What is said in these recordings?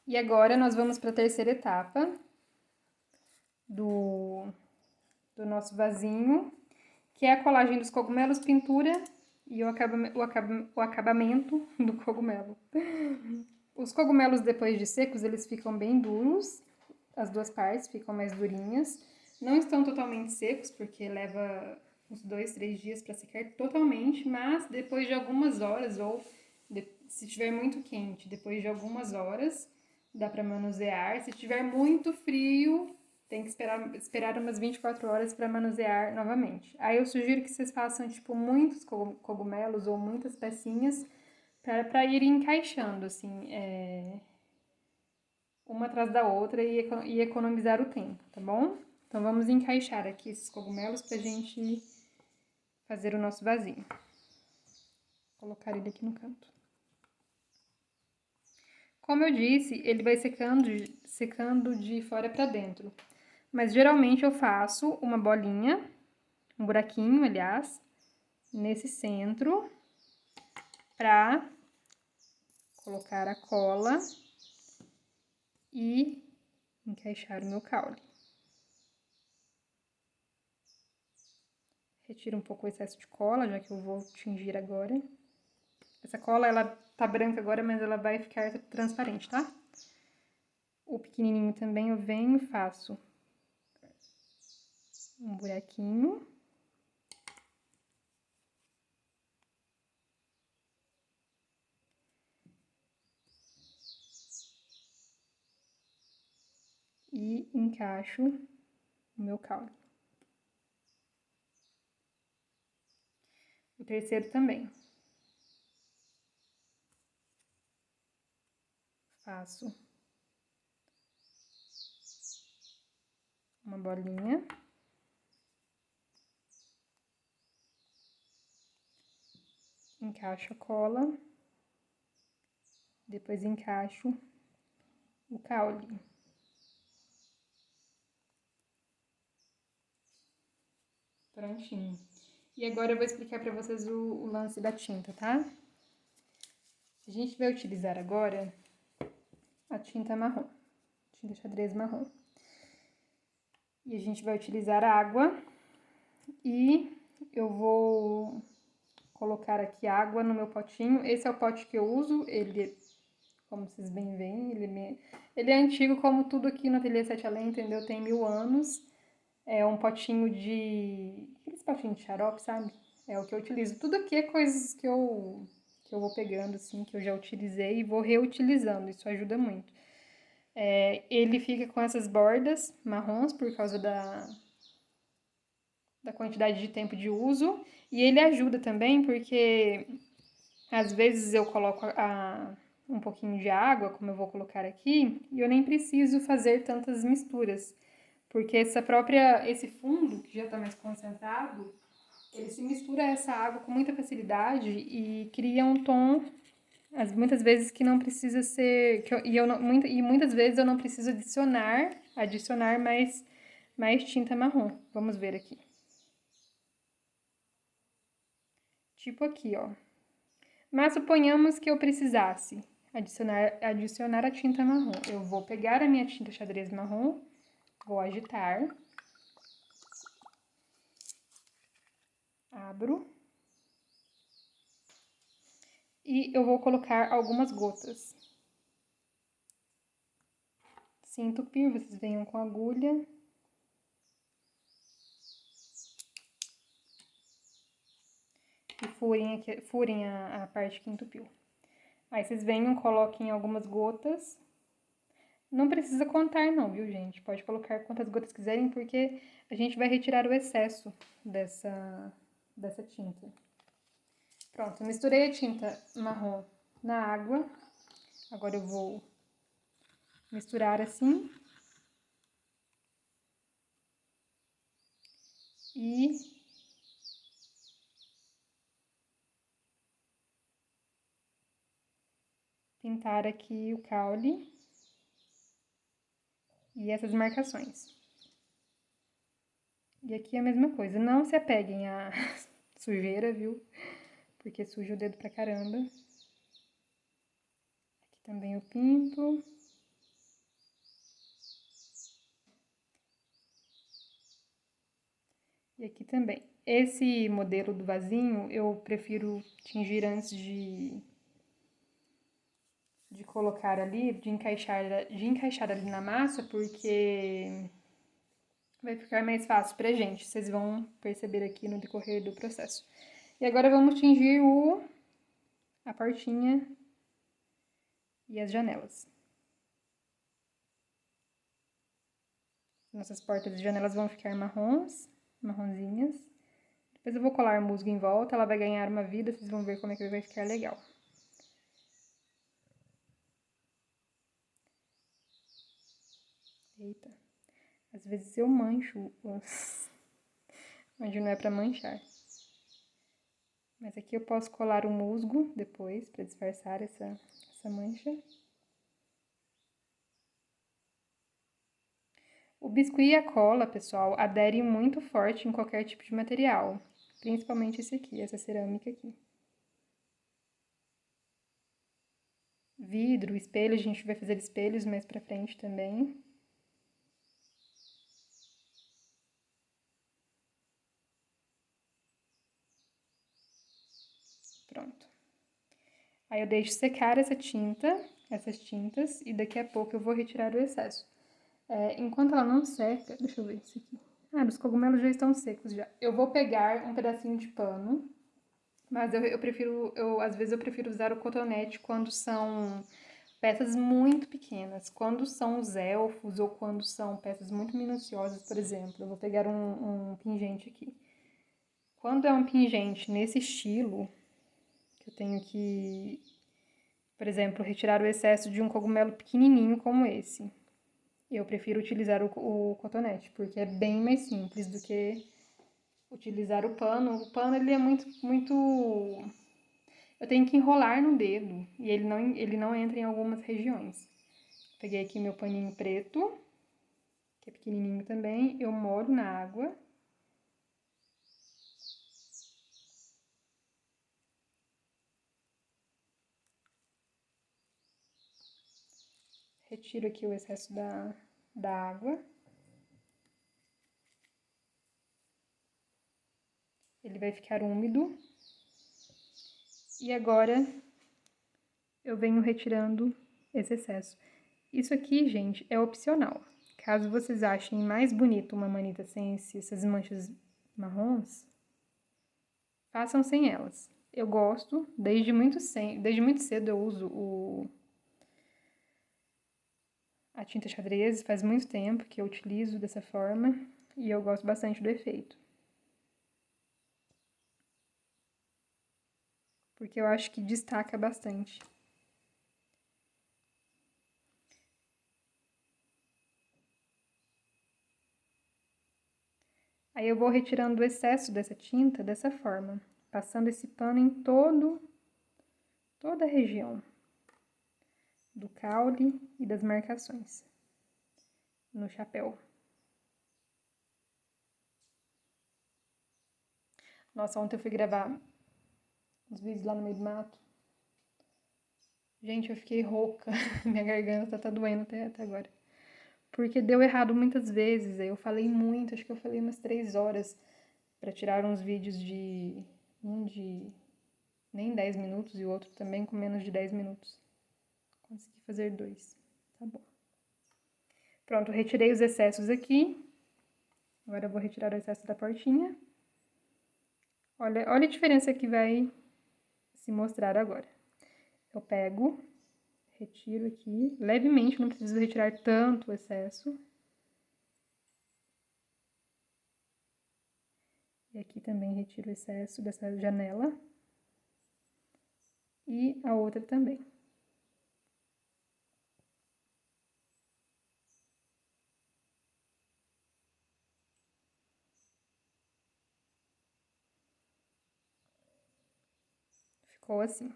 E agora nós vamos para a terceira etapa do nosso vasinho, que é a colagem dos cogumelos, pintura e o acabamento do cogumelo. Os cogumelos, depois de secos, eles ficam bem duros, as duas partes ficam mais durinhas. Não estão totalmente secos, porque leva uns 2, 3 dias para secar totalmente, mas depois de algumas horas, ou se estiver muito quente, depois de algumas horas, dá para manusear. Se estiver muito frio, tem que esperar umas 24 horas para manusear novamente. Aí eu sugiro que vocês façam, tipo, muitos cogumelos ou muitas pecinhas para ir encaixando, assim, uma atrás da outra e economizar o tempo, tá bom? Então vamos encaixar aqui esses cogumelos pra gente fazer o nosso vasinho. Vou colocar ele aqui no canto. Como eu disse, ele vai secando de fora pra dentro. Mas geralmente eu faço uma bolinha, um buraquinho, aliás, nesse centro, pra colocar a cola e encaixar o meu caule. Retiro um pouco o excesso de cola, já que eu vou tingir agora. Essa cola, ela tá branca agora, mas ela vai ficar transparente, tá? O pequenininho também eu venho e faço um buraquinho. E encaixo o meu caule. O terceiro também. Faço uma bolinha. Encaixo a cola. Depois encaixo o caule. Prontinho. E agora eu vou explicar pra vocês o lance da tinta, tá? A gente vai utilizar agora a tinta marrom, tinta xadrez marrom. E a gente vai utilizar água e eu vou colocar aqui água no meu potinho. Esse é o pote que eu uso, ele, como vocês bem veem, ele é antigo como tudo aqui no Ateliê 7 Além, entendeu? Tem 1000 anos. É um potinho de... aqueles potinhos de xarope, sabe? É o que eu utilizo. Tudo aqui é coisas que eu vou pegando, assim, que eu já utilizei e vou reutilizando. Isso ajuda muito. Ele fica com essas bordas marrons por causa da quantidade de tempo de uso. E ele ajuda também porque às vezes eu coloco um pouquinho de água, como eu vou colocar aqui, e eu nem preciso fazer tantas misturas. Porque esse fundo, que já está mais concentrado, ele se mistura a essa água com muita facilidade e cria um tom, muitas vezes, que não precisa ser... e muitas vezes eu não preciso adicionar mais tinta marrom. Vamos ver aqui. Tipo aqui, ó. Mas suponhamos que eu precisasse adicionar a tinta marrom. Eu vou pegar a minha tinta xadrez marrom, vou agitar, abro e eu vou colocar algumas gotas. Se entupir, vocês venham com a agulha. E furem a parte que entupiu. Aí vocês venham, coloquem algumas gotas. Não precisa contar não, viu, gente? Pode colocar quantas gotas quiserem, porque a gente vai retirar o excesso dessa tinta. Pronto, misturei a tinta marrom na água. Agora eu vou misturar assim. E pintar aqui o caule e essas marcações. E aqui é a mesma coisa, não se apeguem à sujeira, viu? Porque suja o dedo pra caramba. Aqui também eu pinto. aqui também. Esse modelo do vasinho, eu prefiro tingir antes de colocar ali, de encaixar ali na massa, porque vai ficar mais fácil pra gente. Vocês vão perceber aqui no decorrer do processo. E agora vamos tingir a portinha e as janelas. Nossas portas e janelas vão ficar marronzinhas. Depois eu vou colar musgo em volta, ela vai ganhar uma vida, vocês vão ver como é que vai ficar legal. Eita, às vezes eu mancho onde não é pra manchar. Mas aqui eu posso colar o musgo depois, pra disfarçar essa mancha. O biscuit e a cola, pessoal, aderem muito forte em qualquer tipo de material. Principalmente esse aqui, essa cerâmica aqui. Vidro, espelho, a gente vai fazer espelhos mais pra frente também. Pronto. Aí eu deixo secar essas tintas, e daqui a pouco eu vou retirar o excesso. Enquanto ela não seca, deixa eu ver isso aqui. Ah, os cogumelos já estão secos já. Eu vou pegar um pedacinho de pano, mas às vezes eu prefiro usar o cotonete quando são peças muito pequenas. Quando são os elfos ou quando são peças muito minuciosas, por exemplo, eu vou pegar um pingente aqui. Quando é um pingente nesse estilo, que eu tenho que, por exemplo, retirar o excesso de um cogumelo pequenininho como esse, eu prefiro utilizar o cotonete, porque é bem mais simples do que utilizar o pano. O pano, ele é muito... Eu tenho que enrolar no dedo e ele não entra em algumas regiões. Peguei aqui meu paninho preto, que é pequenininho também, eu molho na água. Retiro aqui o excesso da água. Ele vai ficar úmido. E agora eu venho retirando esse excesso. Isso aqui, gente, é opcional. Caso vocês achem mais bonito uma manita sem essas manchas marrons, façam sem elas. Eu gosto, desde muito cedo eu uso a tinta xadrez, faz muito tempo que eu utilizo dessa forma e eu gosto bastante do efeito. Porque eu acho que destaca bastante. Aí eu vou retirando o excesso dessa tinta dessa forma, passando esse pano em toda a região do caule e das marcações no chapéu. Nossa, ontem eu fui gravar uns vídeos lá no meio do mato. Gente, eu fiquei rouca, minha garganta tá doendo até agora. Porque deu errado muitas vezes, aí eu falei muito, acho que eu falei umas 3 horas pra tirar uns vídeos de nem 10 minutos e o outro também com menos de 10 minutos. Consegui fazer 2, tá bom. Pronto, retirei os excessos aqui. Agora eu vou retirar o excesso da portinha. Olha a diferença que vai se mostrar agora. Eu pego, retiro aqui, levemente, não preciso retirar tanto o excesso. E aqui também retiro o excesso dessa janela. E a outra também. Ficou assim.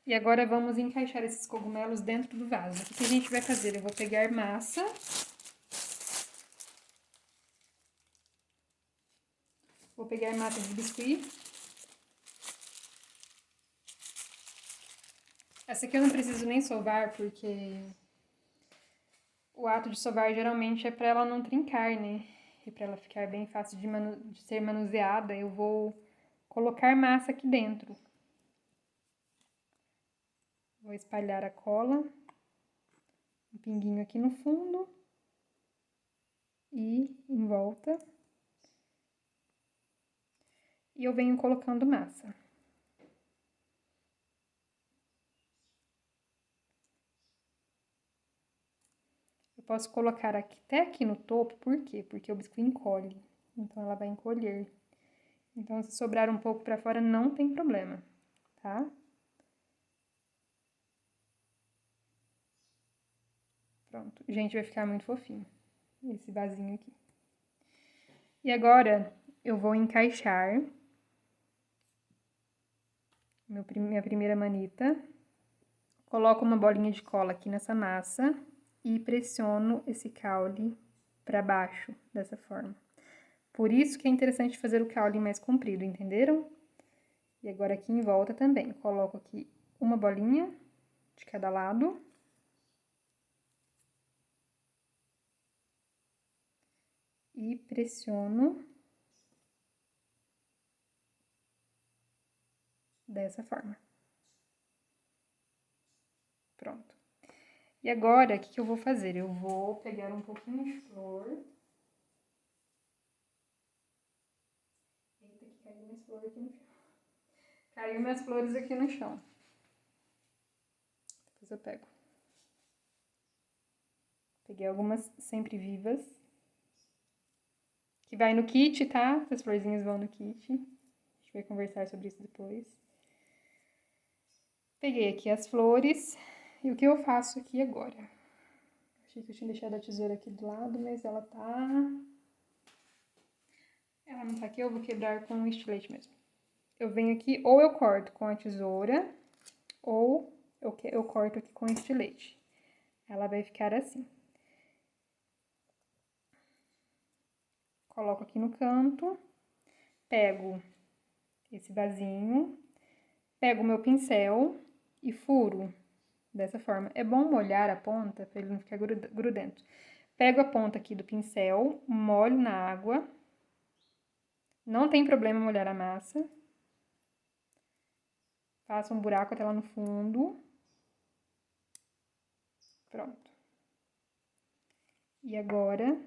E agora vamos encaixar esses cogumelos dentro do vaso. O que a gente vai fazer? Eu vou pegar massa. Vou pegar massa de biscuit. Essa aqui eu não preciso nem sovar, porque o ato de sovar geralmente é pra ela não trincar, né? E para ela ficar bem fácil de ser manuseada, eu vou colocar massa aqui dentro. Vou espalhar a cola, um pinguinho aqui no fundo e em volta. E eu venho colocando massa. Eu posso colocar aqui, até aqui no topo, por quê? Porque o biscuit encolhe, então ela vai encolher. Então, se sobrar um pouco pra fora, não tem problema, tá? Pronto. Gente, vai ficar muito fofinho esse vasinho aqui. E agora, eu vou encaixar minha primeira manita. Coloco uma bolinha de cola aqui nessa massa e pressiono esse caule pra baixo, dessa forma. Por isso que é interessante fazer o caule mais comprido, entenderam? E agora aqui em volta também, coloco aqui uma bolinha de cada lado. E pressiono dessa forma. Pronto. E agora, o que eu vou fazer? Eu vou pegar um pouquinho de flor. Eita, que caiu minhas flores aqui no chão. Caiu minhas flores aqui no chão. Depois eu pego. Peguei algumas sempre vivas. Que vai no kit, tá? As florzinhas vão no kit. A gente vai conversar sobre isso depois. Peguei aqui as flores. E o que eu faço aqui agora? Achei que eu tinha deixado a tesoura aqui do lado, mas ela não tá aqui, eu vou quebrar com um estilete mesmo. Eu venho aqui, ou eu corto com a tesoura, ou eu corto aqui com o estilete. Ela vai ficar assim. Coloco aqui no canto, pego esse vasinho, pego o meu pincel e furo dessa forma. É bom molhar a ponta para ele não ficar grudento. Pego a ponta aqui do pincel, molho na água. Não tem problema molhar a massa. Faço um buraco até lá no fundo. Pronto. E agora,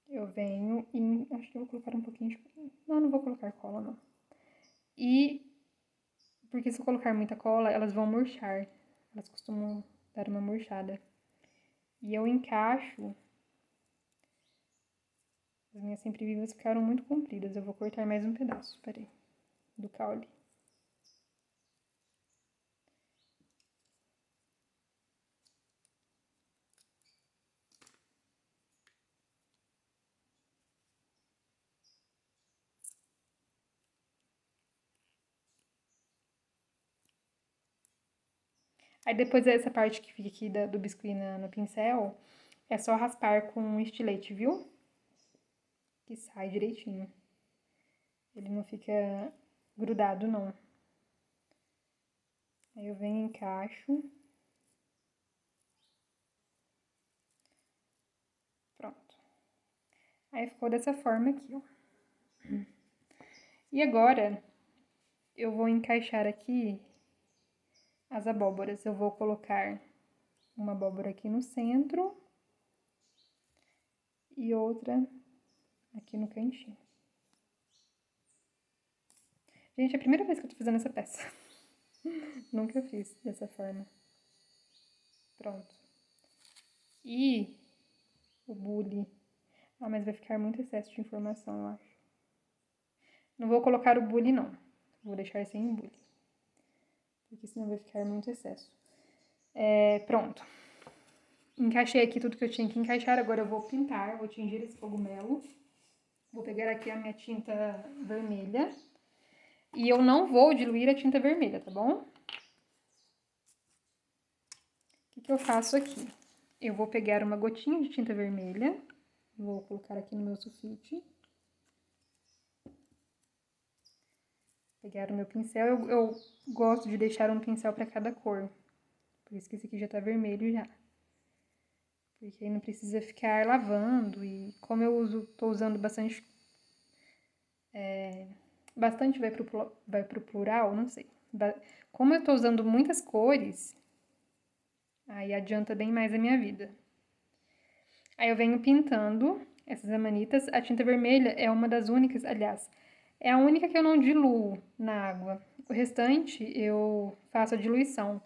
eu venho e... Acho que eu vou colocar um pouquinho de... Não vou colocar cola, não. E... Porque se eu colocar muita cola, elas vão murchar. Elas costumam dar uma murchada. E eu encaixo... As minhas sempre vivas ficaram muito compridas. Eu vou cortar mais um pedaço, peraí. Do caule. Aí depois essa parte que fica aqui do biscuit no pincel, é só raspar com um estilete, viu? Que sai direitinho. Ele não fica grudado, não. Aí eu venho e encaixo. Pronto. Aí ficou dessa forma aqui, ó. E agora, eu vou encaixar aqui as abóboras. Eu vou colocar uma abóbora aqui no centro e outra aqui no cantinho. Gente, é a primeira vez que eu tô fazendo essa peça. Nunca fiz dessa forma. Pronto. E o bule. Ah, mas vai ficar muito excesso de informação, eu acho. Não vou colocar o bule, não. Vou deixar sem o bule. Porque senão vai ficar muito excesso. Pronto. Encaixei aqui tudo que eu tinha que encaixar. Agora eu vou pintar, vou tingir esse cogumelo. Vou pegar aqui a minha tinta vermelha. E eu não vou diluir a tinta vermelha, tá bom? O que eu faço aqui? Eu vou pegar uma gotinha de tinta vermelha. Vou colocar aqui no meu sulfite. Pegar o meu pincel. Eu gosto de deixar um pincel para cada cor. Por isso que esse aqui já tá vermelho já. Porque aí não precisa ficar lavando. E como tô usando bastante. Bastante vai pro plural, não sei. Como eu tô usando muitas cores, aí adianta bem mais a minha vida. Aí eu venho pintando essas amanitas. A tinta vermelha é uma das únicas, aliás, é a única que eu não diluo na água. O restante eu faço a diluição.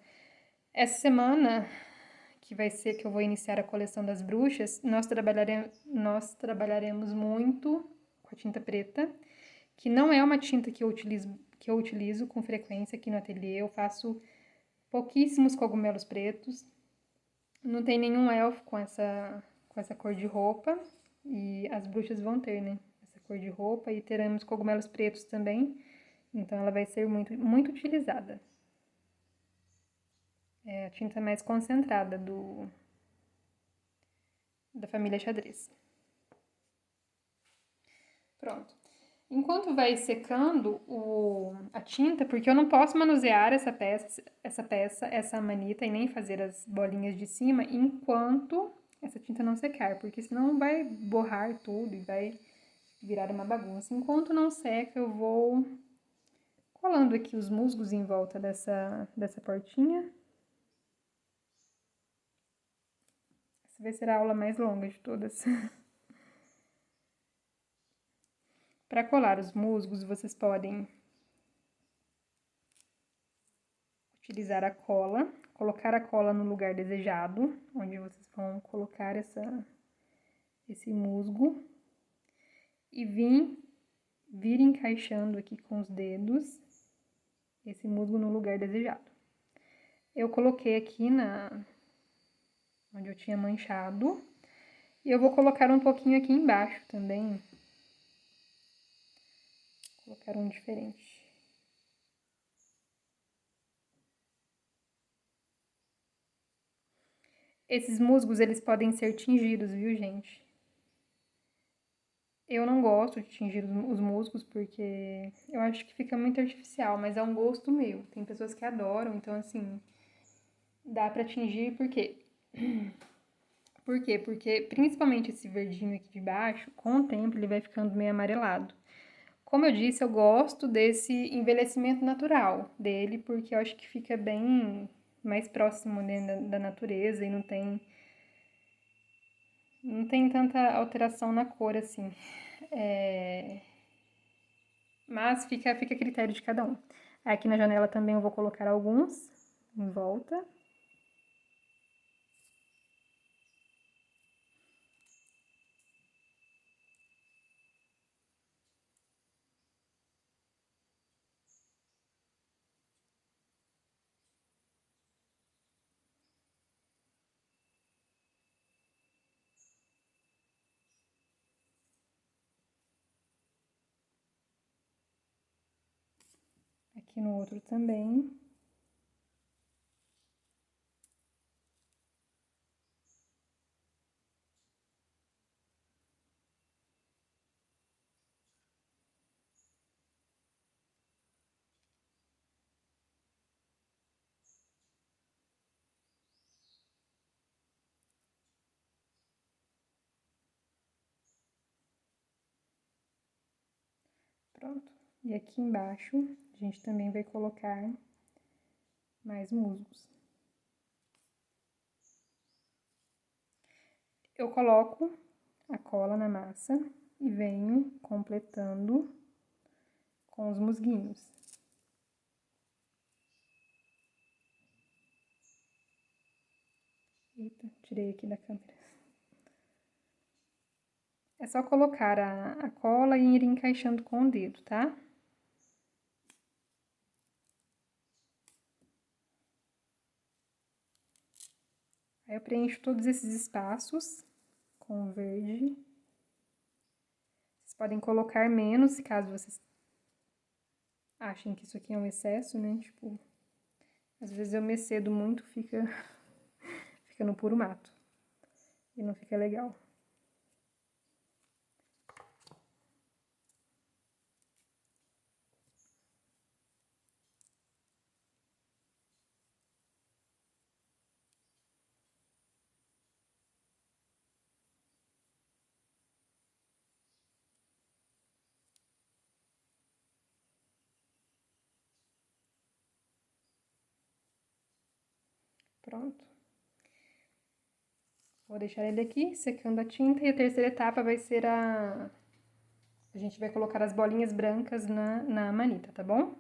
Essa semana, que vai ser que eu vou iniciar a coleção das bruxas, nós trabalharemos muito com a tinta preta, que não é uma tinta que eu utilizo com frequência aqui no ateliê. Eu faço pouquíssimos cogumelos pretos. Não tem nenhum elfo com essa cor de roupa. E as bruxas vão ter, né? Essa cor de roupa. E teremos cogumelos pretos também. Então ela vai ser muito, muito utilizada. É a tinta mais concentrada da família xadrez. Pronto. Enquanto vai secando a tinta, porque eu não posso manusear essa manita e nem fazer as bolinhas de cima enquanto essa tinta não secar, porque senão vai borrar tudo e vai virar uma bagunça. Enquanto não seca, eu vou colando aqui os musgos em volta dessa portinha. Essa vai ser a aula mais longa de todas. Para colar os musgos, vocês podem utilizar a cola, colocar a cola no lugar desejado, onde vocês vão colocar esse musgo e vir encaixando aqui com os dedos esse musgo no lugar desejado. Eu coloquei aqui onde eu tinha manchado e eu vou colocar um pouquinho aqui embaixo também. Vou colocar um diferente. Esses musgos, eles podem ser tingidos, viu, gente? Eu não gosto de tingir os musgos porque eu acho que fica muito artificial, mas é um gosto meu. Tem pessoas que adoram, então assim, dá pra tingir por quê? Por quê? Porque principalmente esse verdinho aqui de baixo, com o tempo ele vai ficando meio amarelado. Como eu disse, eu gosto desse envelhecimento natural dele, porque eu acho que fica bem mais próximo, né, da natureza e não tem tanta alteração na cor assim. Mas fica a critério de cada um. Aqui na janela também eu vou colocar alguns em volta. Aqui no outro também. Pronto. E aqui embaixo a gente também vai colocar mais musgos. Eu coloco a cola na massa e venho completando com os musguinhos. Eita, tirei aqui da câmera. É só colocar a cola e ir encaixando com o dedo, tá? Aí eu preencho todos esses espaços com verde. Vocês podem colocar menos, caso vocês achem que isso aqui é um excesso, né? Tipo, às vezes eu me excedo muito, fica no puro mato. E não fica legal. Pronto. Vou deixar ele aqui, secando a tinta, e a terceira etapa vai ser a gente vai colocar as bolinhas brancas na manita, tá bom?